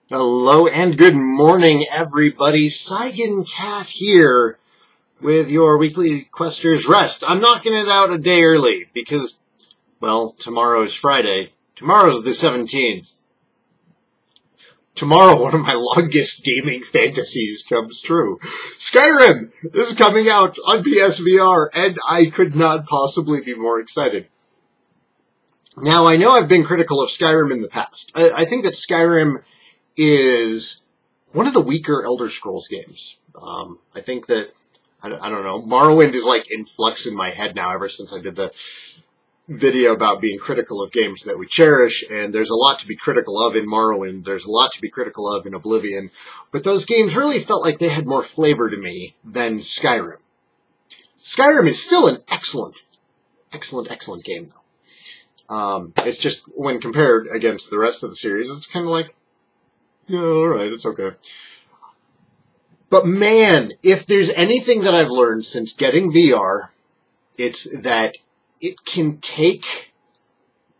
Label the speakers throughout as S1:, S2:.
S1: Hello and good morning, everybody. Saigan here with your weekly Questers Rest. I'm knocking it out a day early because, well, tomorrow's Friday. Tomorrow's the 17th. Tomorrow, one of my longest gaming fantasies comes true. Skyrim is coming out on PSVR, and I could not possibly be more excited. Now, I know I've been critical of Skyrim in the past. I think that Skyrim is one of the weaker Elder Scrolls games. I think that, I don't know, Morrowind is like in flux in my head now ever since I did the video about being critical of games that we cherish, and there's a lot to be critical of in Morrowind, there's a lot to be critical of in Oblivion, but those games really felt like they had more flavor to me than Skyrim. Skyrim is still an excellent game, though. It's just, when compared against the rest of the series, it's kind of like, yeah, alright, it's okay. But man, if there's anything that I've learned since getting VR, it's that it can take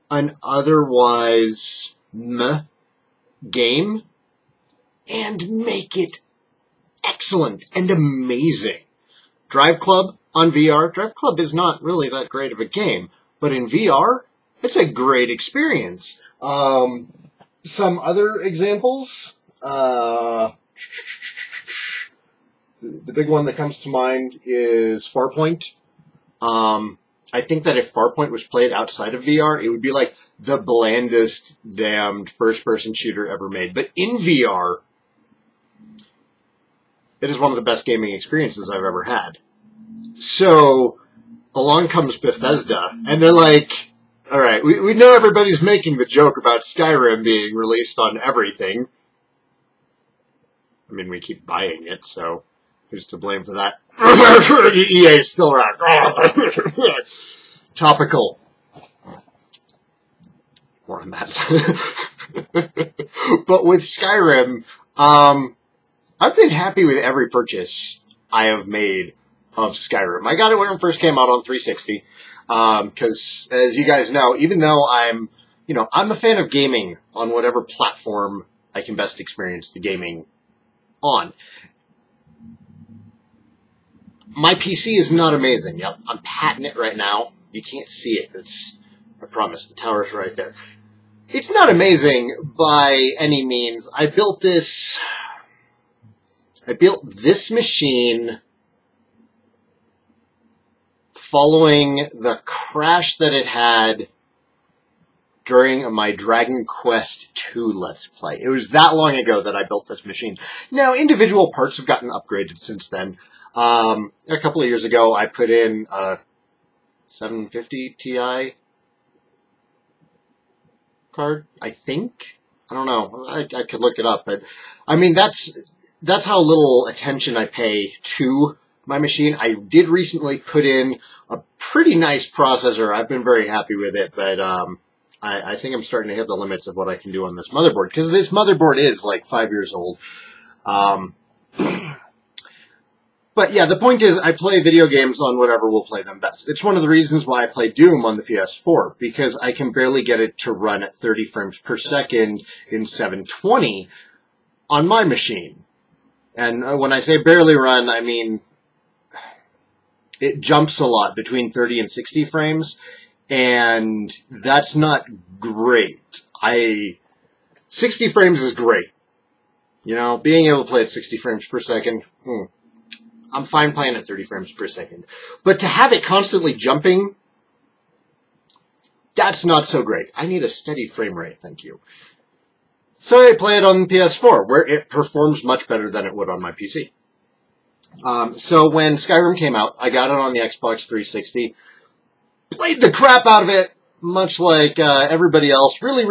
S1: an otherwise meh game and make it excellent and amazing. Drive Club on VR. Drive Club is not really that great of a game, but in VR, it's a great experience. Some other examples, the big one that comes to mind is Farpoint. I think that if Farpoint was played outside of VR, it would be like the blandest damned first-person shooter ever made. But in VR, it is one of the best gaming experiences I've ever had. So, along comes Bethesda, and they're like, alright, we know everybody's making the joke about Skyrim being released on everything. I mean, we keep buying it, so who's to blame for that? EA is still around. Topical. More on that. But with Skyrim, I've been happy with every purchase I have made of Skyrim. I got it when it first came out on 360. Because, as you guys know, even though I'm a fan of gaming on whatever platform I can best experience the gaming on, my PC is not amazing. Yep, I'm patting it right now. You can't see it. I promise, the tower's right there. It's not amazing by any means. I built this machine following the crash that it had during my Dragon Quest 2 Let's Play. It was that long ago that I built this machine. Now, individual parts have gotten upgraded since then. A couple of years ago, I put in a 750 Ti card, I think. I don't know. I could look it up, but I mean, that's how little attention I pay to my machine. I did recently put in a pretty nice processor. I've been very happy with it, but I think I'm starting to hit the limits of what I can do on this motherboard, because this motherboard is like 5 years old. But yeah, the point is, I play video games on whatever will play them best. It's one of the reasons why I play Doom on the PS4, because I can barely get it to run at 30 frames per second in 720 on my machine. And when I say barely run, I mean it jumps a lot between 30 and 60 frames, and that's not great. 60 frames is great. Being able to play at 60 frames per second, I'm fine playing at 30 frames per second. But to have it constantly jumping, that's not so great. I need a steady frame rate, thank you. So I play it on PS4, where it performs much better than it would on my PC. So when Skyrim came out, I got it on the Xbox 360, played the crap out of it, much like everybody else, really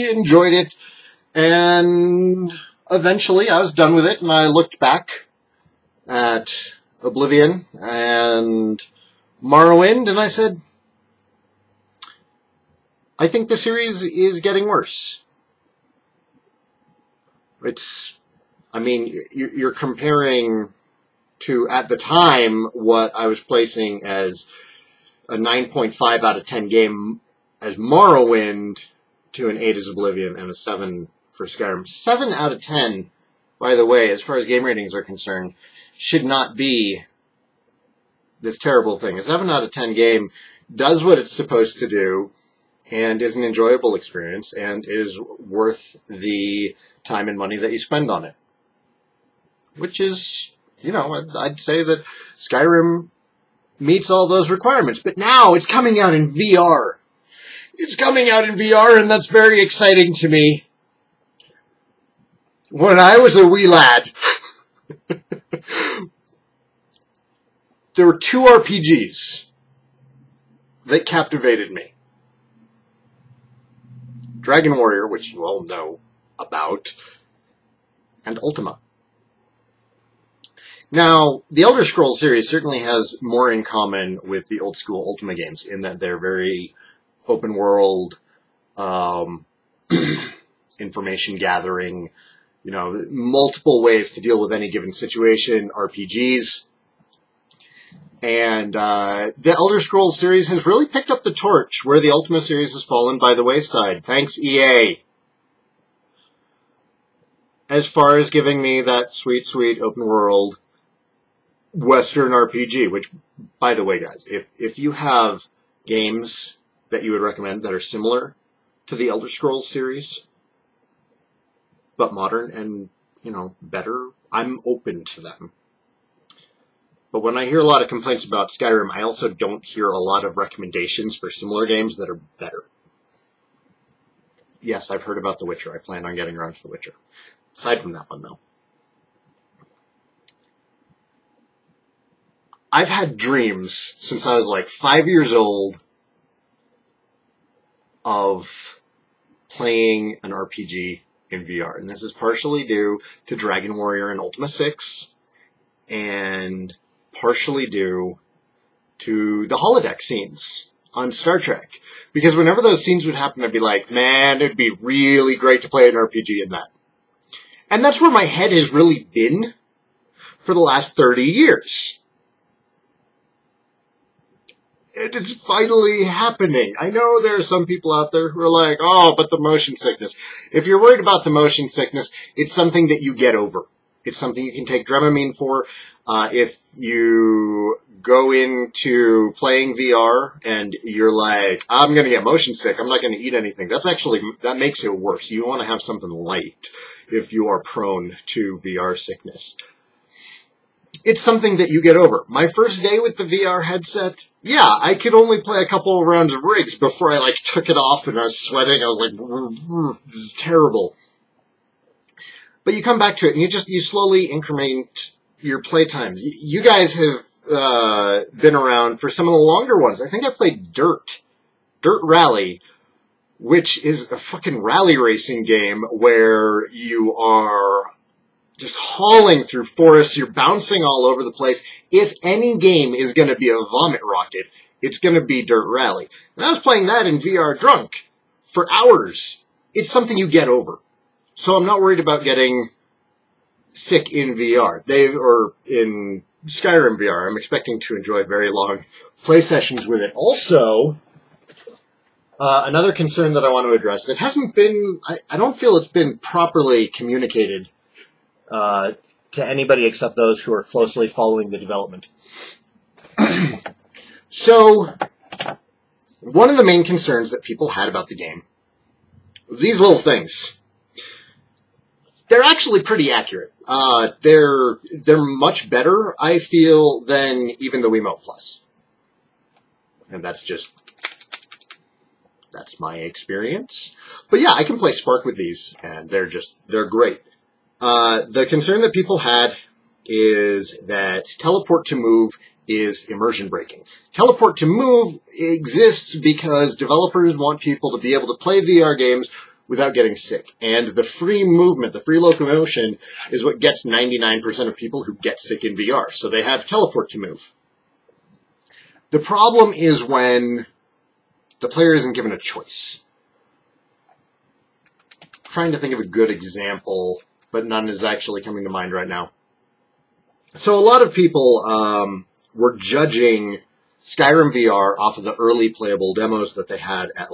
S1: enjoyed it, and eventually I was done with it, and I looked back at Oblivion and Morrowind, and I said, I think the series is getting worse. You're comparing to, at the time, what I was placing as a 9.5 out of 10 game as Morrowind to an 8 as Oblivion and a 7 for Skyrim. 7 out of 10, by the way, as far as game ratings are concerned, should not be this terrible thing. A 7 out of 10 game does what it's supposed to do and is an enjoyable experience and is worth the time and money that you spend on it. Which is, you know, I'd say that Skyrim meets all those requirements. But now it's coming out in VR. It's coming out in VR, and that's very exciting to me. When I was a wee lad, there were 2 RPGs that captivated me. Dragon Warrior, which you all know about, and Ultima. Now, the Elder Scrolls series certainly has more in common with the old school Ultima games in that they're very open world, information gathering, you know, multiple ways to deal with any given situation, RPGs. And the Elder Scrolls series has really picked up the torch where the Ultima series has fallen by the wayside. Thanks, EA. As far as giving me that sweet, sweet open world Western RPG, which, by the way, guys, if you have games that you would recommend that are similar to the Elder Scrolls series, but modern and, you know, better, I'm open to them. But when I hear a lot of complaints about Skyrim, I also don't hear a lot of recommendations for similar games that are better. Yes, I've heard about The Witcher. I plan on getting around to The Witcher. Aside from that one, though. I've had dreams since I was like 5 years old of playing an RPG in VR. And this is partially due to Dragon Warrior and Ultima 6, and partially due to the holodeck scenes on Star Trek. Because whenever those scenes would happen, I'd be like, man, it'd be really great to play an RPG in that. And that's where my head has really been for the last 30 years. It's finally happening. I know there are some people out there who are like, oh, but the motion sickness. If you're worried about the motion sickness, it's something that you get over. It's something you can take Dramamine for. If you go into playing VR and you're like, I'm going to get motion sick, I'm not going to eat anything, that makes it worse. You want to have something light if you are prone to VR sickness. It's something that you get over. My first day with the VR headset, yeah, I could only play a couple of rounds of rigs before I took it off and I was sweating. I was like, this is terrible. But you come back to it and you slowly increment your playtime. You guys have been around for some of the longer ones. I think I played Dirt Rally, which is a fucking rally racing game where you are just hauling through forests, you're bouncing all over the place. If any game is going to be a vomit rocket, it's going to be Dirt Rally. And I was playing that in VR drunk for hours. It's something you get over. So I'm not worried about getting sick in VR. Or in Skyrim VR. I'm expecting to enjoy very long play sessions with it. Also, another concern that I want to address that hasn't been, I don't feel it's been properly communicated to anybody except those who are closely following the development. So, one of the main concerns that people had about the game was these little things. They're actually pretty accurate. They're much better, I feel, than even the Wiimote Plus. And that's my experience. But yeah, I can play Spark with these, and they're great. The concern that people had is that teleport to move is immersion breaking. Teleport to move exists because developers want people to be able to play VR games without getting sick. And the free movement, the free locomotion, is what gets 99% of people who get sick in VR. So they have teleport to move. The problem is when the player isn't given a choice. I'm trying to think of a good example, but none is actually coming to mind right now. So a lot of people were judging Skyrim VR off of the early playable demos that they had at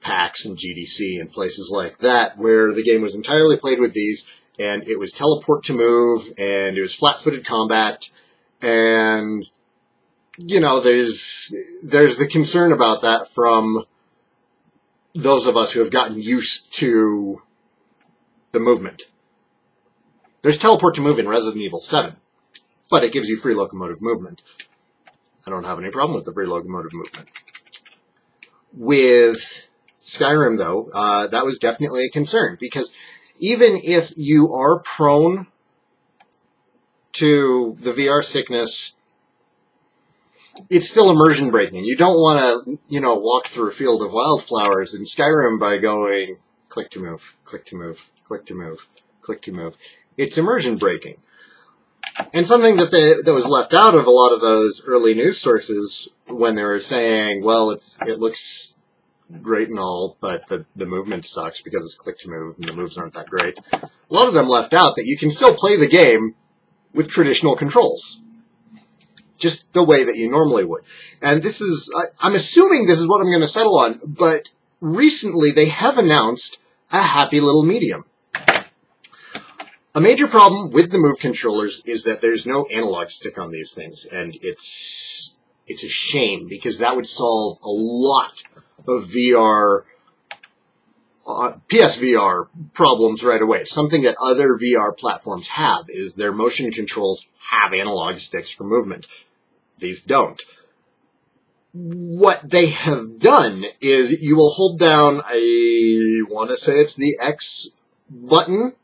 S1: PAX and GDC and places like that, where the game was entirely played with these, and it was teleport to move, and it was flat-footed combat, and, you know, there's the concern about that from those of us who have gotten used to the movement. There's teleport to move in Resident Evil 7, but it gives you free locomotive movement. I don't have any problem with the free locomotive movement. With Skyrim, though, that was definitely a concern, because even if you are prone to the VR sickness, it's still immersion breaking. You don't want to, you know, walk through a field of wildflowers in Skyrim by going click to move, click to move, click to move, click to move. It's immersion breaking. And something that was left out of a lot of those early news sources when they were saying, well, it looks great and all, but the movement sucks because it's click to move and the moves aren't that great. A lot of them left out that you can still play the game with traditional controls, just the way that you normally would. And this is, I'm assuming this is what I'm going to settle on, but recently they have announced a happy little medium. A major problem with the Move controllers is that there's no analog stick on these things, and it's a shame, because that would solve a lot of VR, PSVR problems right away. Something that other VR platforms have is their motion controls have analog sticks for movement. These don't. What they have done is you will hold down, I want to say it's the X button,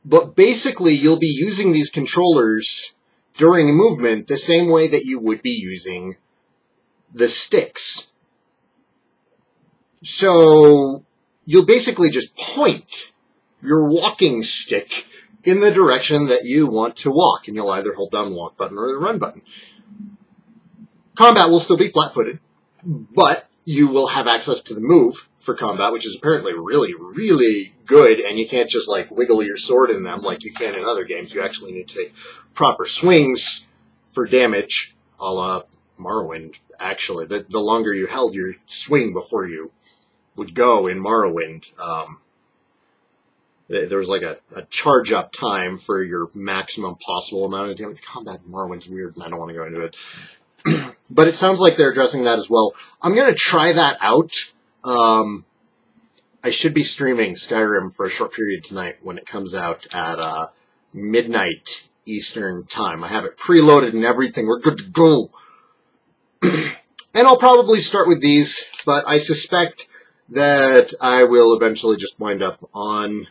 S1: but basically you'll be using these controllers during movement the same way that you would be using the sticks. So you'll basically just point your walking stick in the direction that you want to walk, and you'll either hold down the walk button or the run button. Combat will still be flat-footed, but you will have access to the move for combat, which is apparently really, really good, and you can't just, like, wiggle your sword in them like you can in other games. You actually need to take proper swings for damage, a la Morrowind, actually. The longer you held your swing before you would go in Morrowind, there was like a charge-up time for your maximum possible amount of damage. Combat in Morrowind's weird, and I don't want to go into it. But it sounds like they're addressing that as well. I'm going to try that out. I should be streaming Skyrim for a short period tonight when it comes out at midnight Eastern time. I have it preloaded and everything. We're good to go. And I'll probably start with these, but I suspect that I will eventually just wind up on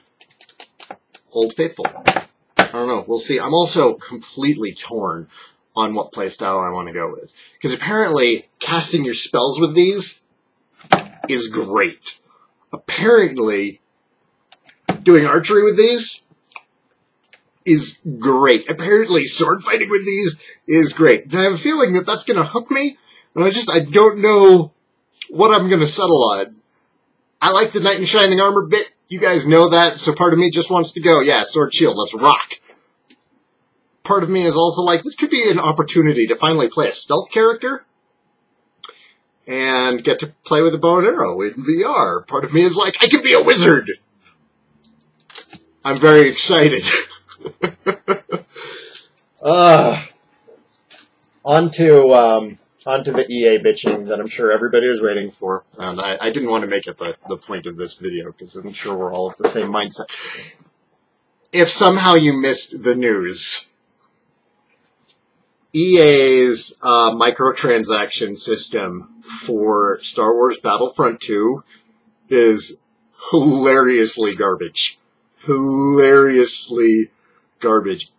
S1: Old Faithful. I don't know. We'll see. I'm also completely torn on what playstyle I want to go with. Because apparently, casting your spells with these is great. Apparently, doing archery with these is great. Apparently, sword fighting with these is great. And I have a feeling that that's going to hook me, and I don't know what I'm going to settle on. I like the knight in shining armor bit. You guys know that, so part of me just wants to go, yeah, sword shield, let's rock. Part of me is also like, this could be an opportunity to finally play a stealth character and get to play with a bow and arrow in VR. Part of me is like, I can be a wizard. I'm very excited. On to the EA bitching that I'm sure everybody was waiting for. And I didn't want to make it the point of this video, because I'm sure we're all of the same mindset. If somehow you missed the news, EA's microtransaction system for Star Wars Battlefront 2 is hilariously garbage. Hilariously garbage.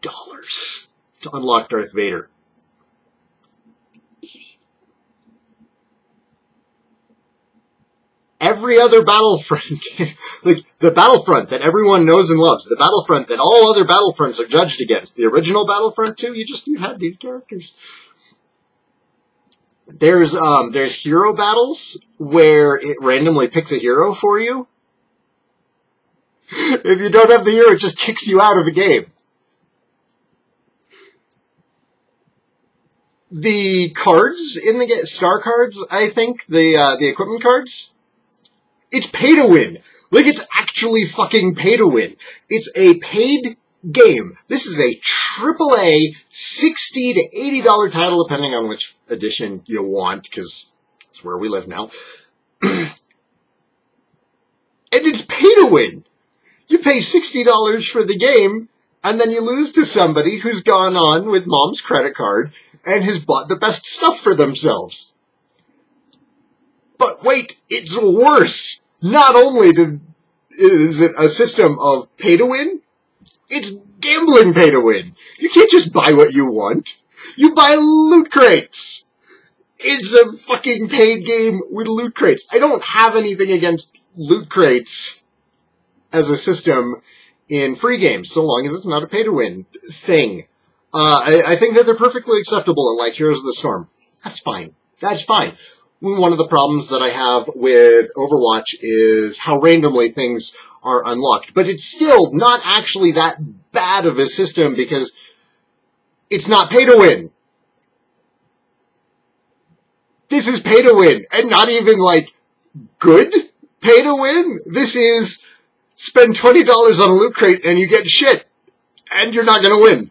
S1: $80 to unlock Darth Vader. Every other Battlefront game, like the Battlefront that everyone knows and loves, the Battlefront that all other Battlefronts are judged against, the original Battlefront 2, you had these characters. There's hero battles where it randomly picks a hero for you. If you don't have the hero, it just kicks you out of the game. the cards in the star cards, I think, the equipment cards, it's pay to win. Like, it's actually fucking pay to win. It's a paid game. This is a AAA $60 to $80 title, depending on which edition you want, because that's where we live now. And it's pay to win. You pay $60 for the game, and then you lose to somebody who's gone on with mom's credit card and has bought the best stuff for themselves. But wait, it's worse. Not only is it a system of pay to win, it's gambling pay to win. You can't just buy what you want. You buy loot crates. It's a fucking paid game with loot crates. I don't have anything against loot crates as a system in free games, so long as it's not a pay-to-win thing. I think that they're perfectly acceptable in, like, Heroes of the Storm. That's fine. That's fine. One of the problems that I have with Overwatch is how randomly things are unlocked. But it's still not actually that bad of a system because it's not pay-to-win. This is pay-to-win, and not even, like, good pay-to-win. This is spend $20 on a loot crate and you get shit, and you're not going to win.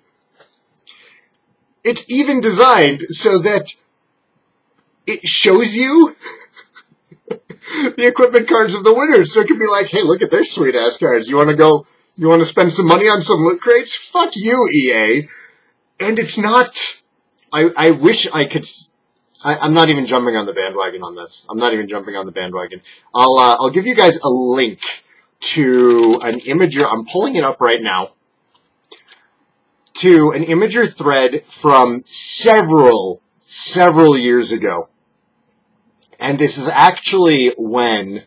S1: It's even designed so that it shows you the equipment cards of the winners. So it can be like, hey, look at their sweet-ass cards. You want to spend some money on some loot crates? Fuck you, EA. And it's not... I wish I could... I'm not even jumping on the bandwagon on this. I'm not even jumping on the bandwagon. I'll give you guys a link to an Imager, I'm pulling it up right now, to an Imager thread from several years ago. And this is actually when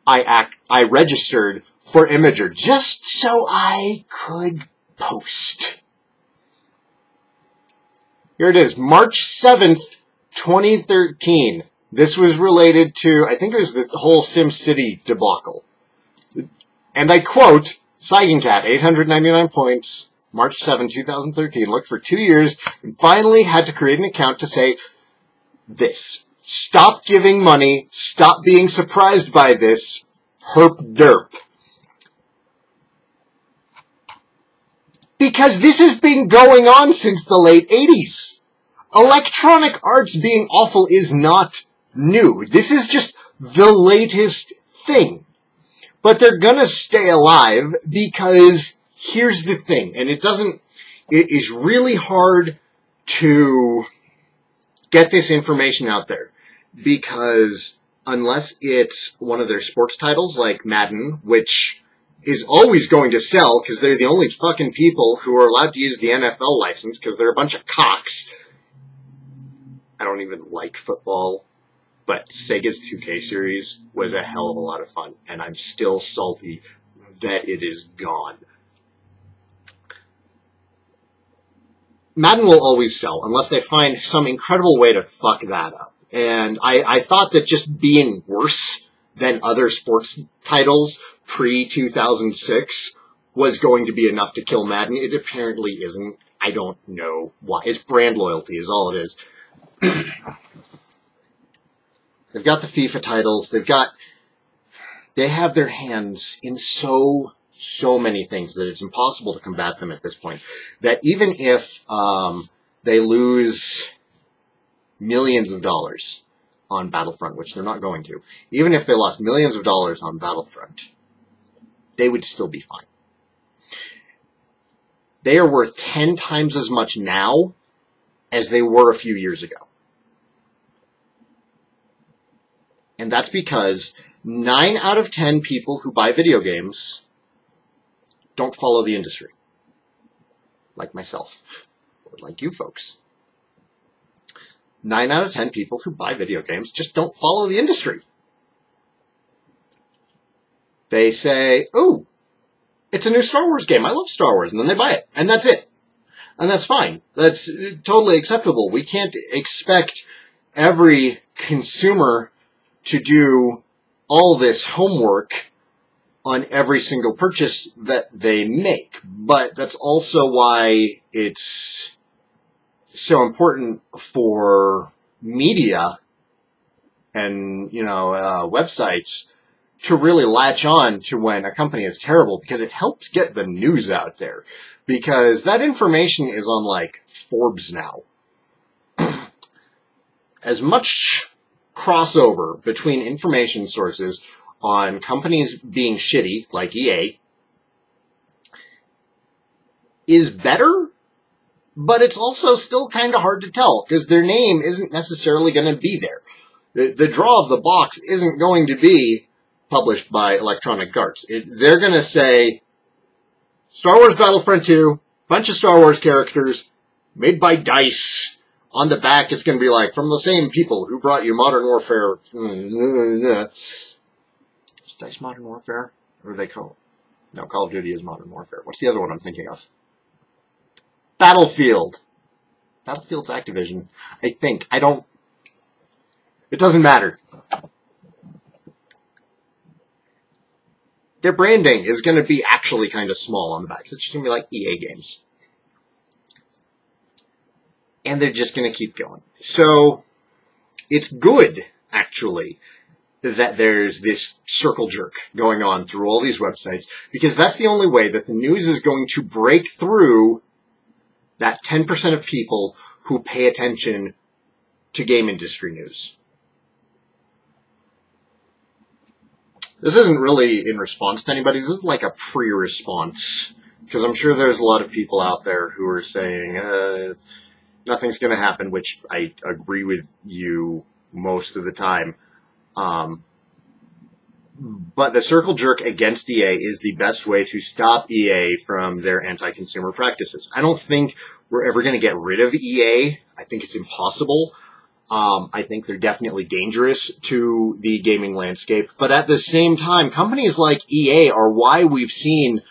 S1: I registered for Imager, just so I could post. Here it is, March 7th, 2013. This was related to, I think it was the whole SimCity debacle. And I quote, Saigan 899 points, March 7, 2013, looked for 2 years, and finally had to create an account to say this. Stop giving money, stop being surprised by this, herp derp. Because this has been going on since the late 80s. Electronic Arts being awful is not new. This is just the latest thing. But they're gonna stay alive because here's the thing, and it is really hard to get this information out there because unless it's one of their sports titles like Madden, which is always going to sell because they're the only fucking people who are allowed to use the NFL license because they're a bunch of cocks. I don't even like football, but Sega's 2K series was a hell of a lot of fun, and I'm still salty that it is gone. Madden will always sell unless they find some incredible way to fuck that up. And I thought that just being worse than other sports titles pre-2006 was going to be enough to kill Madden. It apparently isn't. I don't know why. It's brand loyalty is all it is. They've got the FIFA titles. They have their hands in so many things that it's impossible to combat them at this point. That even if they lose millions of dollars on Battlefront, which they're not going to, even if they lost millions of dollars on Battlefront, they would still be fine. They are worth 10 times as much now as they were a few years ago. And that's because 9 out of 10 people who buy video games don't follow the industry. Like myself. Or like you folks. 9 out of 10 people who buy video games just don't follow the industry. They say, ooh, it's a new Star Wars game. I love Star Wars. And then they buy it. And that's it. And that's fine. That's totally acceptable. We can't expect every consumer to do all this homework on every single purchase that they make. But that's also why it's so important for media and, websites to really latch on to when a company is terrible, because it helps get the news out there. Because that information is on, like, Forbes now. As much crossover between information sources on companies being shitty, like EA, is better, but it's also still kind of hard to tell, because their name isn't necessarily going to be there. The draw of the box isn't going to be published by Electronic Arts. They're going to say, Star Wars Battlefront 2, bunch of Star Wars characters, made by DICE. On the back, it's going to be like, from the same people who brought you Modern Warfare. Is DICE Modern Warfare? Or are they called? No, Call of Duty is Modern Warfare. What's the other one I'm thinking of? Battlefield. Battlefield's Activision, I think. It doesn't matter. Their branding is going to be actually kind of small on the back. It's just going to be like EA games. And they're just going to keep going. So, it's good, actually, that there's this circle jerk going on through all these websites, because that's the only way that the news is going to break through that 10% of people who pay attention to game industry news. This isn't really in response to anybody. This is like a pre-response, because I'm sure there's a lot of people out there who are saying, nothing's going to happen, which I agree with you most of the time. But the circle jerk against EA is the best way to stop EA from their anti-consumer practices. I don't think we're ever going to get rid of EA. I think it's impossible. I think they're definitely dangerous to the gaming landscape. But at the same time, companies like EA are why we've seen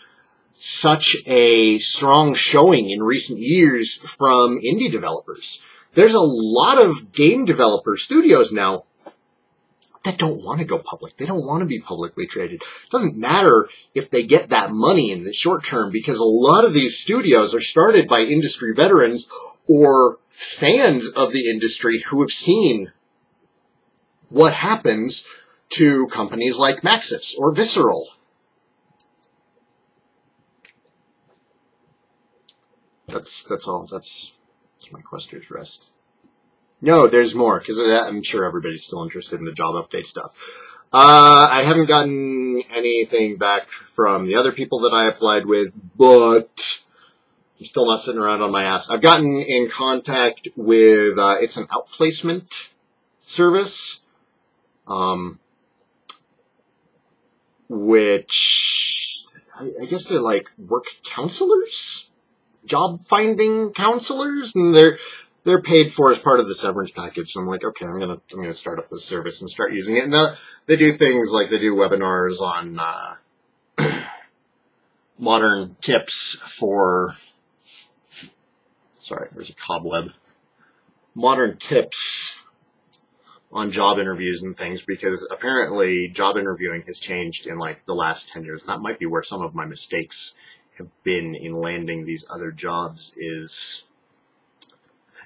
S1: such a strong showing in recent years from indie developers. There's a lot of game developer studios now that don't want to go public. They don't want to be publicly traded. It doesn't matter if they get that money in the short term, because a lot of these studios are started by industry veterans or fans of the industry who have seen what happens to companies like Maxis or Visceral. That's all. That's my question's rest. No, there's more, because I'm sure everybody's still interested in the job update stuff. I haven't gotten anything back from the other people that I applied with, but I'm still not sitting around on my ass. I've gotten in contact with, it's an outplacement service, which I guess they're like work counselors? Job finding counselors, and they're paid for as part of the severance package. So I'm like, okay, I'm gonna start up this service and start using it. And they do things like they do webinars on modern tips for. Sorry, there's a cobweb. Modern tips on job interviews and things, because apparently job interviewing has changed in like the last 10 years. And that might be where some of my mistakes have been in landing these other jobs. Is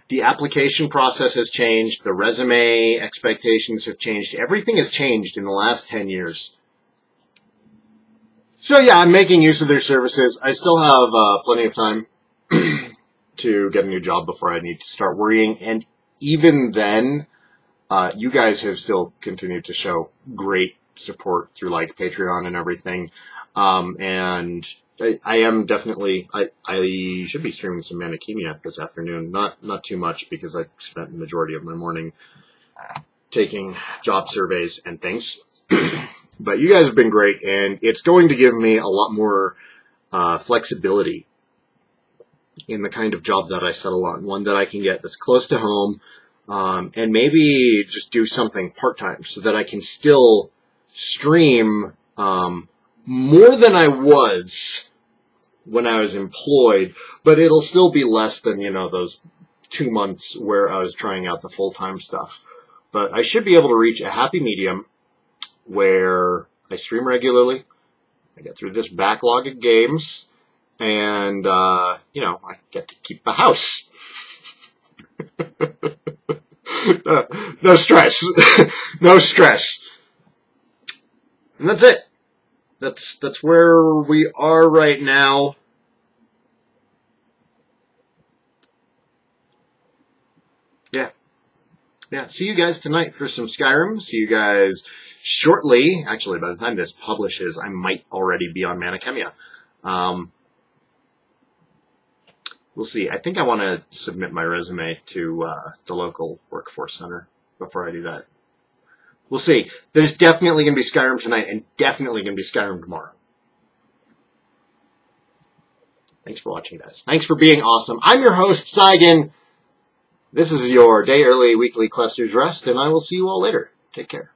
S1: the application process has changed, the resume expectations have changed, everything has changed in the last 10 years. So yeah, I'm making use of their services. I still have plenty of time to get a new job before I need to start worrying, and even then, you guys have still continued to show great support through like Patreon and everything, and I am definitely, I should be streaming some Manakemia this afternoon. Not too much, because I spent the majority of my morning taking job surveys and things. But you guys have been great, and it's going to give me a lot more flexibility in the kind of job that I settle on. One that I can get that's close to home, and maybe just do something part-time so that I can still stream more than I was when I was employed, but it'll still be less than, those 2 months where I was trying out the full-time stuff. But I should be able to reach a happy medium where I stream regularly, I get through this backlog of games, and, I get to keep the house. No stress. No stress. And that's it. That's where we are right now. Yeah, see you guys tonight for some Skyrim. See you guys shortly. Actually, by the time this publishes, I might already be on Manichemia. We'll see. I think I want to submit my resume to the local workforce center before I do that. We'll see. There's definitely going to be Skyrim tonight and definitely going to be Skyrim tomorrow. Thanks for watching, guys. Thanks for being awesome. I'm your host, Saigan. This is your day early weekly Questers Rest, and I will see you all later. Take care.